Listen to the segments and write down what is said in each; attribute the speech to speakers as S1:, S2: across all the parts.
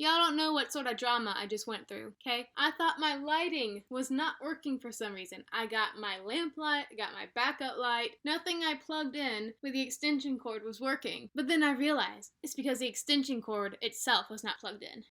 S1: Y'all don't know what sort of drama I just went through, okay? I thought my lighting was not working for some reason. I got my lamp light, I got my backup light. Nothing I plugged in with the extension cord was working. But then I realized it's because the extension cord itself was not plugged in.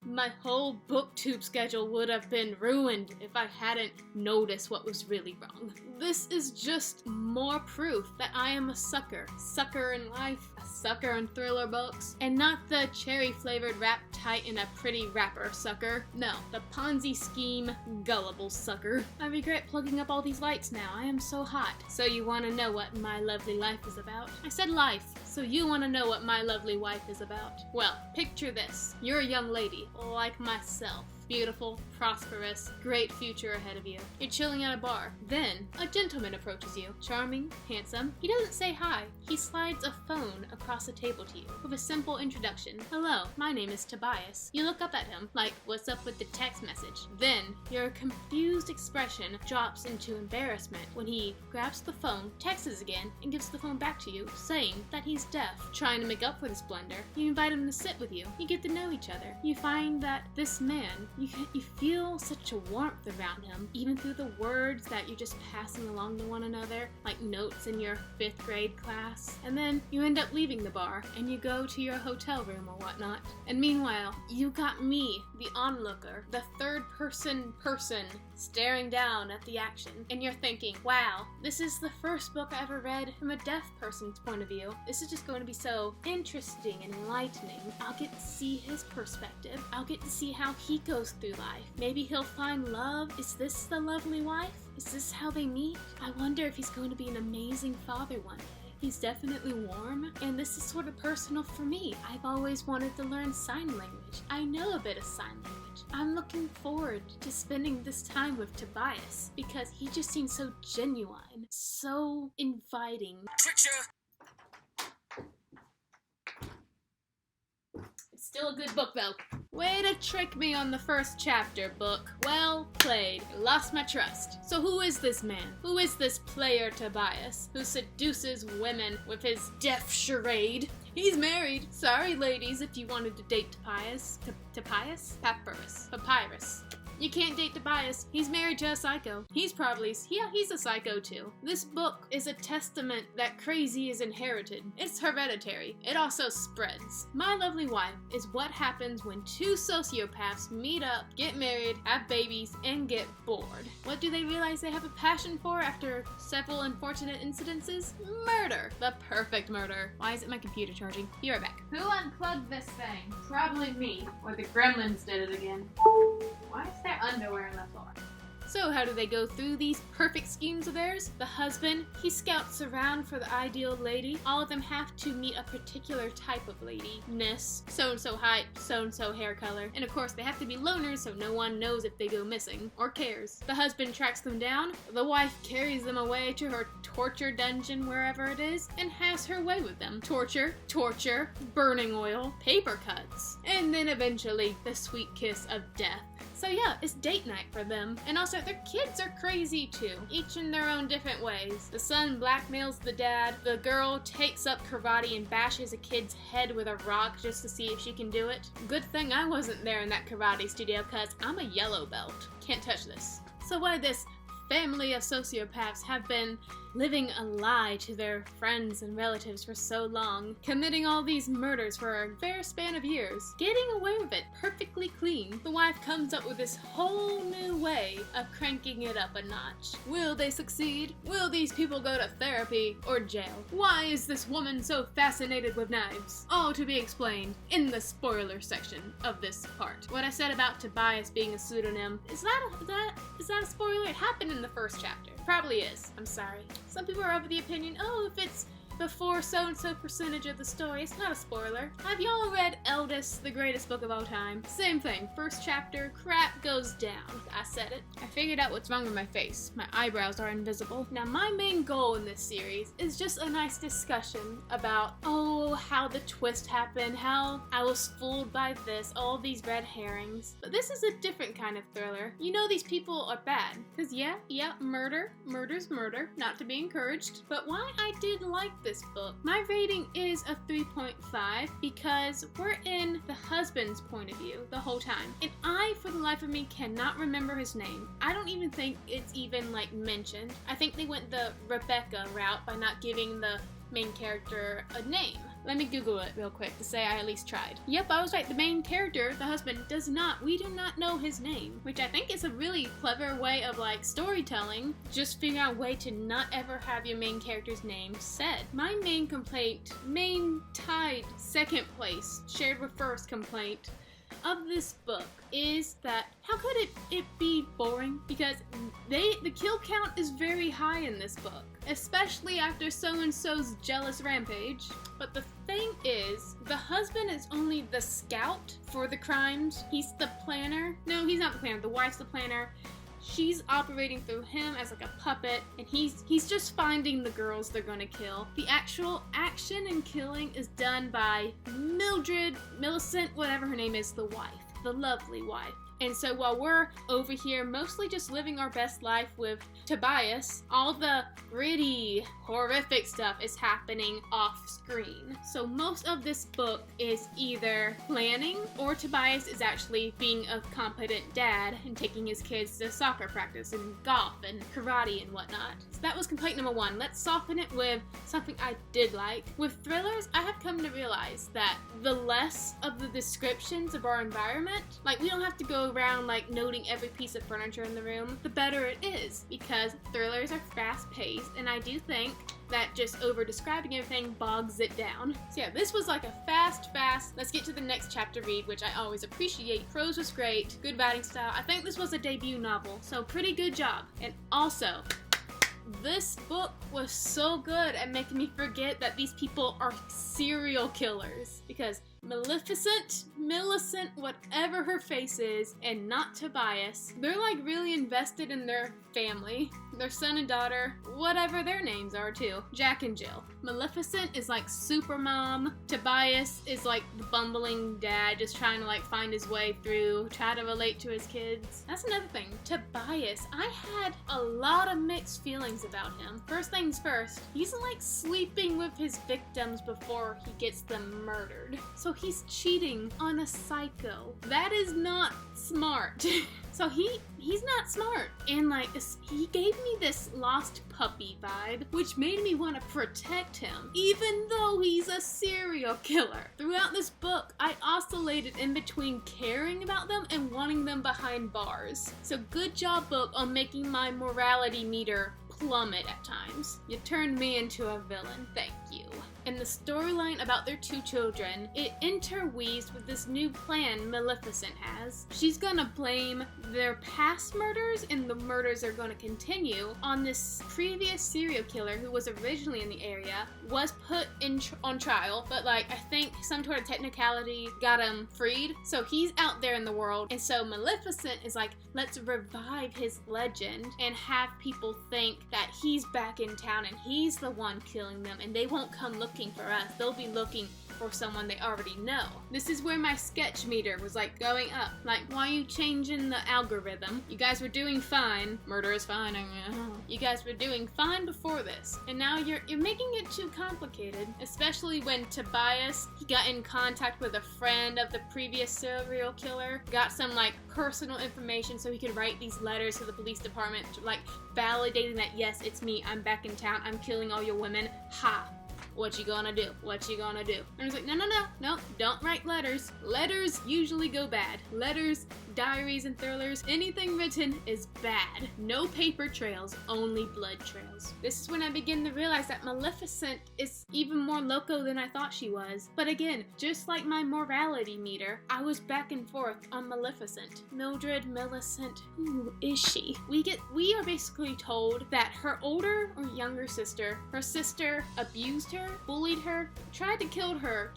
S1: My whole booktube schedule would have been ruined if I hadn't noticed what was really wrong. This is just more proof that I am a sucker. Sucker in life, a sucker in thriller books, and not the cherry-flavored wrapped tight in a pretty wrapper sucker. No, the Ponzi scheme, gullible sucker. I regret plugging up all these lights now. I am so hot. So you want to know what my lovely life is about? I said life. So you want to know what my lovely wife is about? Well, picture this. You're a young lady, like myself. Beautiful, prosperous, great future ahead of you. You're chilling at a bar. Then, a gentleman approaches you. Charming, handsome. He doesn't say hi. He slides a phone across the table to you with a simple introduction. Hello, my name is Tobias. You look up at him, like, what's up with the text message? Then, your confused expression drops into embarrassment when he grabs the phone, texts again, and gives the phone back to you, saying that he's deaf. Trying to make up for this blunder, you invite him to sit with you. You get to know each other. You find that this man, you feel such a warmth around him, even through the words that you're just passing along to one another, like notes in your 5th grade class. And then you end up leaving the bar, and you go to your hotel room or whatnot. And meanwhile, you got me, the onlooker, the third-person staring down at the action. And you're thinking, wow, this is the first book I ever read from a deaf person's point of view. This is just going to be so interesting and enlightening. I'll get to see his perspective. I'll get to see how he goes through life. Maybe he'll find love. Is this the lovely wife? Is this how they meet? I wonder if he's going to be an amazing father one day. He's definitely warm, and this is sort of personal for me. I've always wanted to learn sign language. I know a bit of sign language. I'm looking forward to spending this time with Tobias because he just seems so genuine, so inviting. Trickshire! It's still a good book, though. Way to trick me on the first chapter, book. Well played. You lost my trust. So who is this man? Who is this player Tobias who seduces women with his deaf charade? He's married. Sorry, ladies, if you wanted to date Tobias. Papyrus. You can't date Tobias. He's married to a psycho. He's a psycho too. This book is a testament that crazy is inherited. It's hereditary. It also spreads. My Lovely Wife is what happens when two sociopaths meet up, get married, have babies, and get bored. What do they realize they have a passion for after several unfortunate incidences? Murder. The perfect murder. Why isn't my computer charging? Be right back. Who unplugged this thing? Probably me. Or the gremlins did it again. Why is there underwear on the floor? So how do they go through these perfect schemes of theirs? The husband, he scouts around for the ideal lady. All of them have to meet a particular type of lady-ness. So-and-so height, so-and-so hair color. And of course, they have to be loners so no one knows if they go missing or cares. The husband tracks them down. The wife carries them away to her torture dungeon, wherever it is, and has her way with them. Torture, burning oil, paper cuts, and then eventually the sweet kiss of death. So yeah, it's date night for them. And also, their kids are crazy too, each in their own different ways. The son blackmails the dad. The girl takes up karate and bashes a kid's head with a rock just to see if she can do it. Good thing I wasn't there in that karate studio, cause I'm a yellow belt. Can't touch this. So why this family of sociopaths have been living a lie to their friends and relatives for so long, committing all these murders for a fair span of years, getting away with it perfectly clean. The wife comes up with this whole new way of cranking it up a notch. Will they succeed? Will these people go to therapy or jail? Why is this woman so fascinated with knives? All to be explained in the spoiler section of this part. What I said about Tobias being a pseudonym, is that a spoiler? It happened in the first chapter. Probably is. I'm sorry. Some people are of the opinion, oh, if it's before so-and-so percentage of the story, it's not a spoiler. Have y'all read Eldest, the greatest book of all time? Same thing. First chapter, crap goes down. I said it. I figured out what's wrong with my face. My eyebrows are invisible. Now, my main goal in this series is just a nice discussion about, oh, how the twist happened, how I was fooled by this, all these red herrings. But this is a different kind of thriller. You know these people are bad. Because yeah, murder's murder, not to be encouraged. But why I did like this book. My rating is a 3.5 because we're in the husband's point of view the whole time. And I, for the life of me, cannot remember his name. I don't even think it's even like mentioned. I think they went the Rebecca route by not giving the main character a name. Let me Google it real quick to say I at least tried. Yep, I was right. The main character, the husband, we do not know his name, which I think is a really clever way of like storytelling. Just figure out a way to not ever have your main character's name said. My main complaint, tied second place, shared with first complaint of this book is that how could it be boring? Because the kill count is very high in this book, especially after so-and-so's jealous rampage. But the thing is, the husband is only the scout for the crimes. He's the planner. No, he's not the planner. The wife's the planner. She's operating through him as like a puppet, and he's just finding the girls they're gonna kill. The actual action and killing is done by Millicent, whatever her name is, the wife, the lovely wife. And so while we're over here mostly just living our best life with Tobias, all the gritty, horrific stuff is happening off screen. So most of this book is either planning or Tobias is actually being a competent dad and taking his kids to soccer practice and golf and karate and whatnot. So that was complaint number one. Let's soften it with something I did like. With thrillers, I have come to realize that the less of the descriptions of our environment, like we don't have to go around like noting every piece of furniture in the room, the better it is, because thrillers are fast-paced, and I do think that just over-describing everything bogs it down. So yeah, this was like a fast, let's get to the next chapter read, which I always appreciate. Prose was great, good writing style. I think this was a debut novel, so pretty good job. And also, this book was so good at making me forget that these people are serial killers, because Millicent, whatever her face is, and not Tobias, they're like really invested in their family, their son and daughter, whatever their names are too, Jack and Jill. Maleficent is like super mom, Tobias is like the bumbling dad just trying to like find his way through, try to relate to his kids. That's another thing, Tobias, I had a lot of mixed feelings about him. First things first, he's like sleeping with his victims before he gets them murdered. So he's cheating on a psycho. That is not smart. So he's not smart. And like, he gave me this lost puppy vibe, which made me want to protect him, even though he's a serial killer. Throughout this book, I oscillated in between caring about them and wanting them behind bars. So good job, book, on making my morality meter plummet at times. You turned me into a villain. Thank you. And the storyline about their two children, it interweaves with this new plan Maleficent has. She's gonna blame their past murders, and the murders are gonna continue, on this previous serial killer who was originally in the area, was put on trial, but like I think some sort of technicality got him freed. So he's out there in the world, and so Maleficent is like, let's revive his legend and have people think that he's back in town and he's the one killing them, and they won't come looking for us. They'll be looking for someone they already know. This is where my sketch meter was like going up. Like, why are you changing the algorithm? You guys were doing fine. Murder is fine. You guys were doing fine before this, and now you're making it too complicated. Especially when Tobias, he got in contact with a friend of the previous serial killer, got some like personal information so he could write these letters to the police department, like validating that yes, it's me. I'm back in town. I'm killing all your women. Ha. What you gonna do? What you gonna do? And I was like, no, don't write letters. Letters usually go bad. Letters, diaries, and thrillers, anything written is bad. No paper trails, only blood trails. This is when I begin to realize that Maleficent is even more loco than I thought she was. But again, just like my morality meter, I was back and forth on Maleficent. Mildred, Millicent, who is she? We are basically told that her older or younger sister, her sister abused her, bullied her, tried to kill her,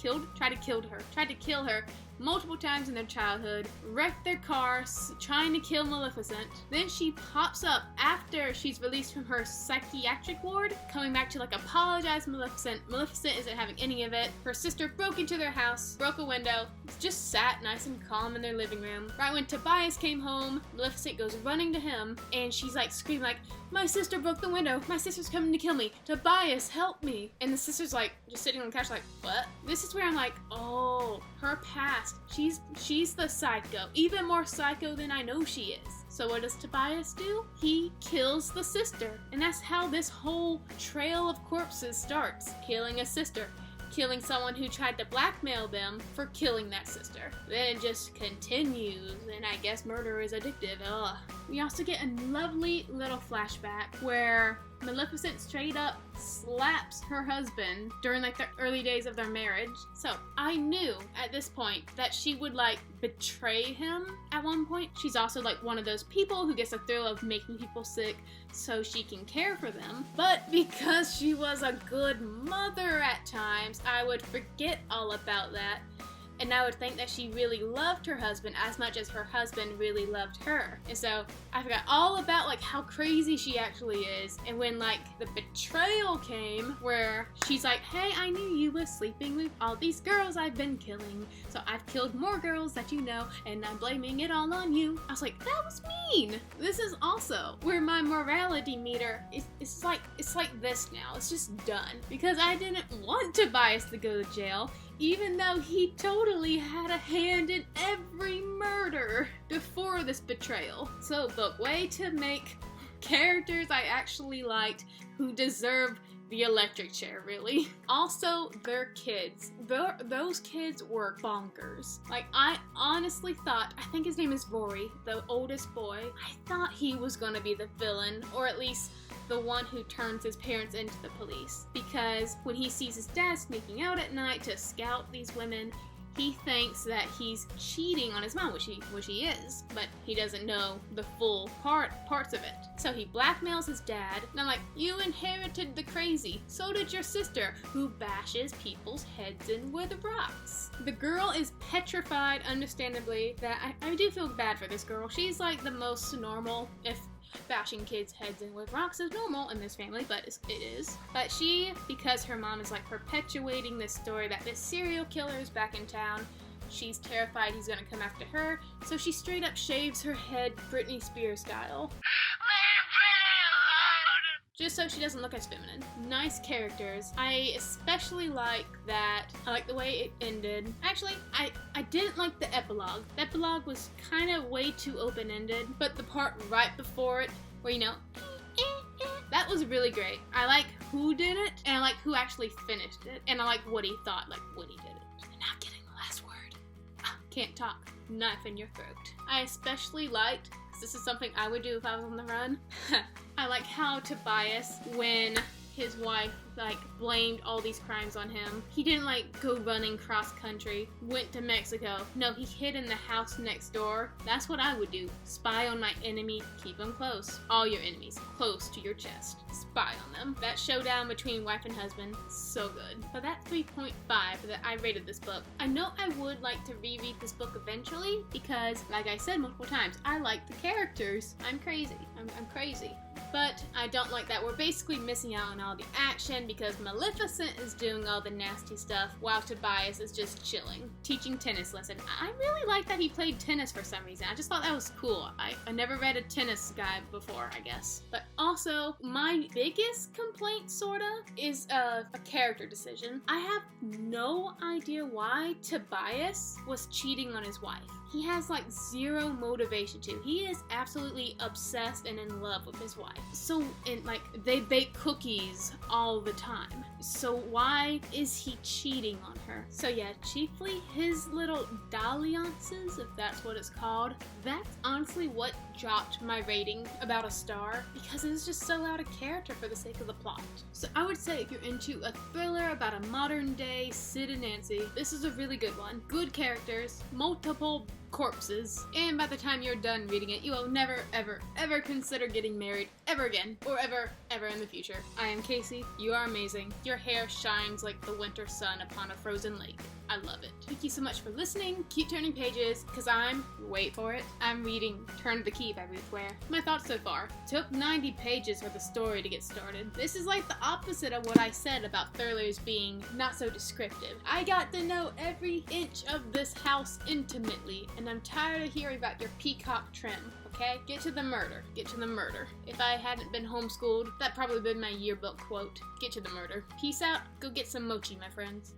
S1: multiple times in their childhood, wrecked their car trying to kill Maleficent. Then she pops up after she's released from her psychiatric ward, coming back to like apologize to Maleficent. Maleficent isn't having any of it. Her sister broke into their house, broke a window, just sat nice and calm in their living room. Right when Tobias came home, Maleficent goes running to him, and she's like screaming like, my sister broke the window, my sister's coming to kill me, Tobias, help me. And the sister's like just sitting on the couch like, what? This is where I'm like, oh, her past, she's the psycho, even more psycho than I know she is. So what does Tobias do? He kills the sister, and that's how this whole trail of corpses starts. Killing a sister, killing someone who tried to blackmail them for killing that sister. Then it just continues, and I guess murder is addictive. Ugh. We also get a lovely little flashback where Maleficent straight up slaps her husband during like the early days of their marriage. So I knew at this point that she would like betray him at one point. She's also like one of those people who gets the thrill of making people sick so she can care for them. But because she was a good mother at times, I would forget all about that. And I would think that she really loved her husband as much as her husband really loved her. And so I forgot all about like how crazy she actually is. And when like the betrayal came where she's like, hey, I knew you were sleeping with all these girls I've been killing. So I've killed more girls that you know, and I'm blaming it all on you. I was like, that was mean. This is also where my morality meter it's like this now. It's just done. Because I didn't want Tobias to go to jail, even though he totally had a hand in every murder before this betrayal. So, book, way to make characters I actually liked who deserved the electric chair, really. Also, their kids. Those kids were bonkers. Like, I honestly thought, I think his name is Rory, the oldest boy, I thought he was gonna be the villain, or at least the one who turns his parents into the police. Because when he sees his dad sneaking out at night to scout these women, he thinks that he's cheating on his mom, which he is, but he doesn't know the full parts of it. So he blackmails his dad, and I'm like, you inherited the crazy. So did your sister, who bashes people's heads in with rocks. The girl is petrified, understandably, that I do feel bad for this girl. She's like the most normal, if bashing kids' heads in with rocks is normal in this family, but it is. But she, because her mom is like perpetuating this story that this serial killer is back in town, she's terrified he's gonna come after her, so she straight up shaves her head Britney Spears style. Just so she doesn't look as feminine. Nice characters. I especially like that. I like the way it ended. Actually, I didn't like the epilogue. The epilogue was kind of way too open-ended, but the part right before it, where you know, that was really great. I like who did it, and I like who actually finished it, and I like what he thought, like when he did it. And not getting the last word. Can't talk. Knife in your throat. I especially liked, because this is something I would do if I was on the run, I like how Tobias, when his wife like blamed all these crimes on him, he didn't like go running cross country, went to Mexico. No, he hid in the house next door. That's what I would do. Spy on my enemy, keep them close. All your enemies, close to your chest. Spy on them. That showdown between wife and husband, so good. But that 3.5 that I rated this book, I know I would like to reread this book eventually, because like I said multiple times, I like the characters. I'm crazy. I'm crazy. But I don't like that we're basically missing out on all the action because Maleficent is doing all the nasty stuff while Tobias is just chilling, teaching tennis lesson. I really like that he played tennis for some reason. I just thought that was cool. I never read a tennis guy before, I guess. But also, my biggest complaint, sorta, is a character decision. I have no idea why Tobias was cheating on his wife. He has like zero motivation to. He is absolutely obsessed and in love with his wife. So, and like, they bake cookies all the time. So why is he cheating on her? So yeah, chiefly his little dalliances, if that's what it's called. That's honestly what dropped my rating about a star, because it was just so out of character for the sake of the plot. So I would say if you're into a thriller about a modern day Sid and Nancy, this is a really good one. Good characters, multiple corpses, and by the time you're done reading it, you will never, ever, ever consider getting married ever again, or ever in the future. I am Casey. You are amazing. Your hair shines like the winter sun upon a frozen frozen lake. I love it. Thank you so much for listening. Keep turning pages, because wait for it, I'm reading Turn the Key by Ruth Ware. My thoughts so far. Took 90 pages for the story to get started. This is like the opposite of what I said about thrillers being not so descriptive. I got to know every inch of this house intimately, and I'm tired of hearing about your peacock trim. Okay? Get to the murder. Get to the murder. If I hadn't been homeschooled, that'd probably been my yearbook quote. Get to the murder. Peace out. Go get some mochi, my friends.